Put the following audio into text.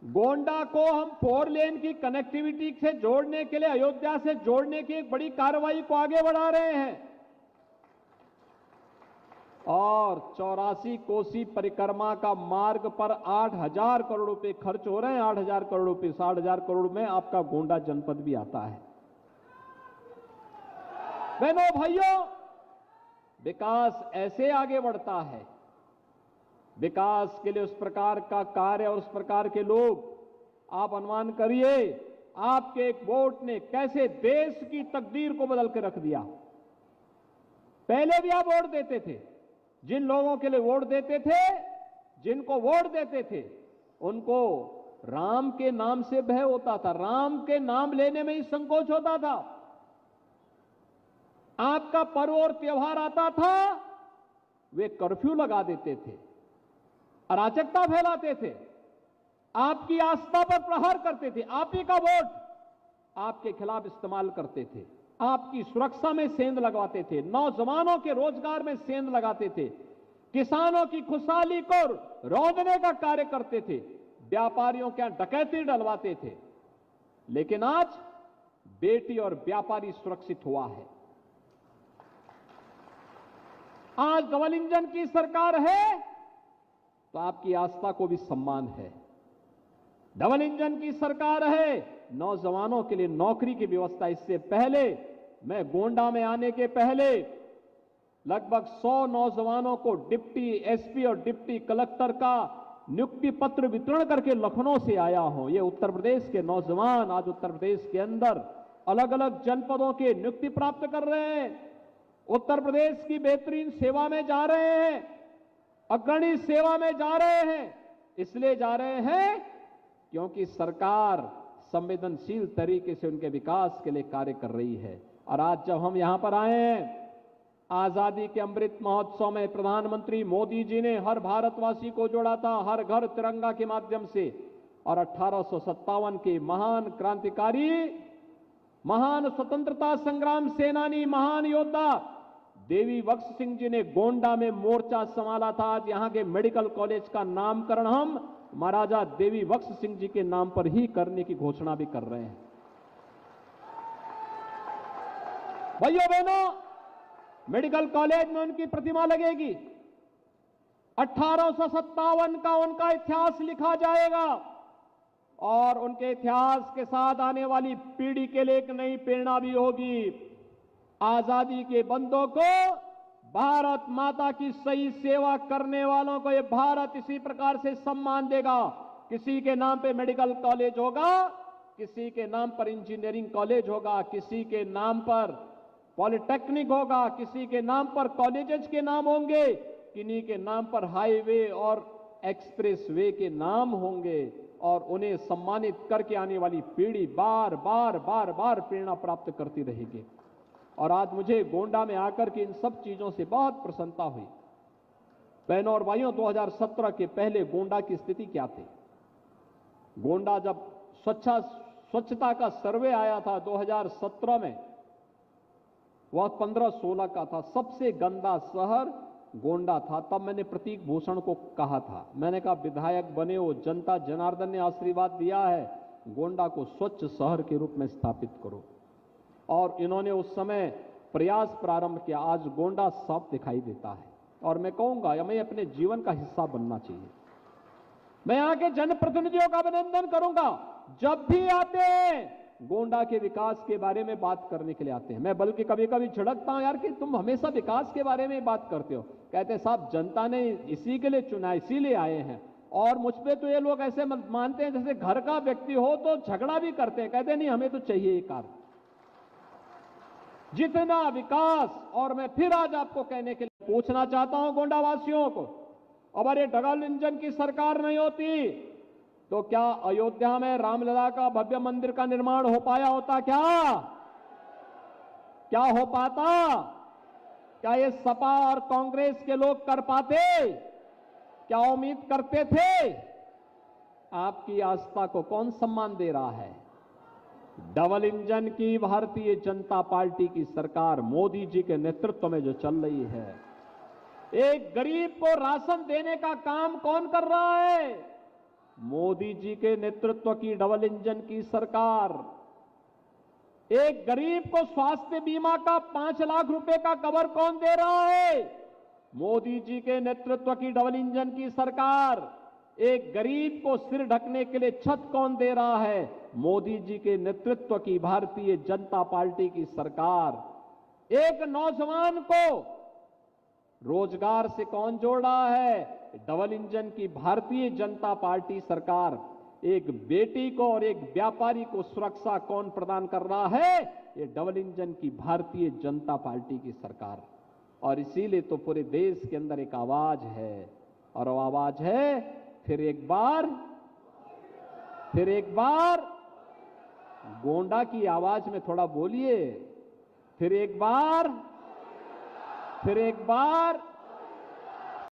गोंडा को हम 4 लेन की कनेक्टिविटी से जोड़ने के लिए, अयोध्या से जोड़ने की एक बड़ी कार्रवाई को आगे बढ़ा रहे हैं और 84 कोसी परिक्रमा का मार्ग पर 8,000 करोड़ रुपए खर्च हो रहे हैं। 8,000 करोड़ रुपए, 60,000 करोड़ में आपका गोंडा जनपद भी आता है। बहनों भाइयों, विकास ऐसे आगे बढ़ता है। विकास के लिए उस प्रकार का कार्य और उस प्रकार के लोग, आप अनुमान करिए आपके एक वोट ने कैसे देश की तकदीर को बदल के रख दिया। पहले भी आप वोट देते थे, जिन लोगों के लिए वोट देते थे, जिनको वोट देते थे, उनको राम के नाम से भय होता था, राम के नाम लेने में ही संकोच होता था। आपका पर्व और त्योहार आता था, वे कर्फ्यू लगा देते थे, अराजकता फैलाते थे, आपकी आस्था पर प्रहार करते थे, आप ही का वोट आपके खिलाफ इस्तेमाल करते थे, आपकी सुरक्षा में सेंध लगवाते थे, नौजवानों के रोजगार में सेंध लगाते थे, किसानों की खुशहाली को रौंदने का कार्य करते थे, व्यापारियों के यहां डकैती डलवाते थे। लेकिन आज बेटी और व्यापारी सुरक्षित हुआ है। आज डबल इंजन की सरकार है तो आपकी आस्था को भी सम्मान है। डबल इंजन की सरकार है, नौजवानों के लिए नौकरी की व्यवस्था। इससे पहले, मैं गोंडा में आने के पहले लगभग 100 नौजवानों को डिप्टी एसपी और डिप्टी कलेक्टर का नियुक्ति पत्र वितरण करके लखनऊ से आया हूं। ये उत्तर प्रदेश के नौजवान आज उत्तर प्रदेश के अंदर अलग अलग जनपदों के नियुक्ति प्राप्त कर रहे हैं, उत्तर प्रदेश की बेहतरीन सेवा में जा रहे हैं, अग्रणी सेवा में जा रहे हैं। इसलिए जा रहे हैं क्योंकि सरकार संवेदनशील तरीके से उनके विकास के लिए कार्य कर रही है। और आज जब हम यहां पर आए हैं, आजादी के अमृत महोत्सव में प्रधानमंत्री मोदी जी ने हर भारतवासी को जोड़ा था, हर घर तिरंगा के माध्यम से। और 1857 के महान क्रांतिकारी, महान स्वतंत्रता संग्राम सेनानी, महान योद्धा देवी बख्श सिंह जी ने गोंडा में मोर्चा संभाला था। आज यहां के मेडिकल कॉलेज का नामकरण हम महाराजा देवी बख्श सिंह जी के नाम पर ही करने की घोषणा भी कर रहे हैं। भाइयों बहनों, मेडिकल कॉलेज में उनकी प्रतिमा लगेगी। 1857 का उनका इतिहास लिखा जाएगा और उनके इतिहास के साथ आने वाली पीढ़ी के लिए एक नई प्रेरणा भी होगी। आजादी के बंदों को, भारत माता की सही सेवा करने वालों को ये भारत इसी प्रकार से सम्मान देगा। किसी के नाम पे मेडिकल कॉलेज होगा, किसी के नाम पर इंजीनियरिंग कॉलेज होगा, किसी के नाम पर पॉलिटेक्निक होगा, किसी के नाम पर कॉलेजेस के नाम होंगे, किन्हीं के नाम पर हाईवे और एक्सप्रेस वे के नाम होंगे और उन्हें सम्मानित करके आने वाली पीढ़ी बार बार बार बार प्रेरणा प्राप्त करती रहेगी। और आज मुझे गोंडा में आकर के इन सब चीजों से बहुत प्रसन्नता हुई। बहनों और भाइयों, 2017 के पहले गोंडा की स्थिति क्या थी? गोंडा जब स्वच्छता का सर्वे आया था 2017 में, वह 15-16 का था, सबसे गंदा शहर गोंडा था। तब मैंने प्रतीक भूषण को कहा था, मैंने कहा विधायक बने हो, जनता जनार्दन ने आशीर्वाद दिया है, गोंडा को स्वच्छ शहर के रूप में स्थापित करो। और इन्होंने उस समय प्रयास प्रारंभ किया। आज गोंडा साफ दिखाई देता है और मैं कहूंगा हमें अपने जीवन का हिस्सा बनना चाहिए। मैं यहाँ के जनप्रतिनिधियों का अभिनंदन करूंगा, जब भी आते हैं गोंडा के विकास के बारे में बात करने के लिए आते हैं। मैं बल्कि कभी कभी झिड़कता हूं, यार कि तुम हमेशा विकास के बारे में बात करते हो। कहते साहब जनता ने इसी के लिए चुना, इसीलिए आए हैं। और मुझ पे तो ये लोग ऐसे मानते हैं जैसे घर का व्यक्ति हो तो झगड़ा भी करते हैं, कहते नहीं हमें तो चाहिए ये कार्य, जितना विकास। और मैं फिर आज आपको कहने के लिए पूछना चाहता हूं गोंडा वासियों को, अगर ये डबल इंजन की सरकार नहीं होती तो क्या अयोध्या में रामलला का भव्य मंदिर का निर्माण हो पाया होता? क्या हो पाता? क्या ये सपा और कांग्रेस के लोग कर पाते? क्या उम्मीद करते थे? आपकी आस्था को कौन सम्मान दे रहा है? डबल इंजन की भारतीय जनता पार्टी की सरकार मोदी जी के नेतृत्व में जो चल रही है, एक गरीब को राशन देने का काम कौन कर रहा है? मोदी जी के नेतृत्व की डबल इंजन की सरकार एक गरीब को स्वास्थ्य बीमा का 5 लाख रुपए का कवर कौन दे रहा है? मोदी जी के नेतृत्व की डबल इंजन की सरकार एक गरीब को सिर ढकने के लिए छत कौन दे रहा है? मोदी जी के नेतृत्व की भारतीय जनता पार्टी की सरकार एक नौजवान को रोजगार से कौन जोड़ रहा है? डबल इंजन की भारतीय जनता पार्टी सरकार एक बेटी को और एक व्यापारी को सुरक्षा कौन प्रदान कर रहा है? ये डबल इंजन की भारतीय जनता पार्टी की सरकार। और इसीलिए तो पूरे देश के अंदर एक आवाज है, और वो आवाज है फिर एक बार गोंडा की आवाज में थोड़ा बोलिए, फिर एक बार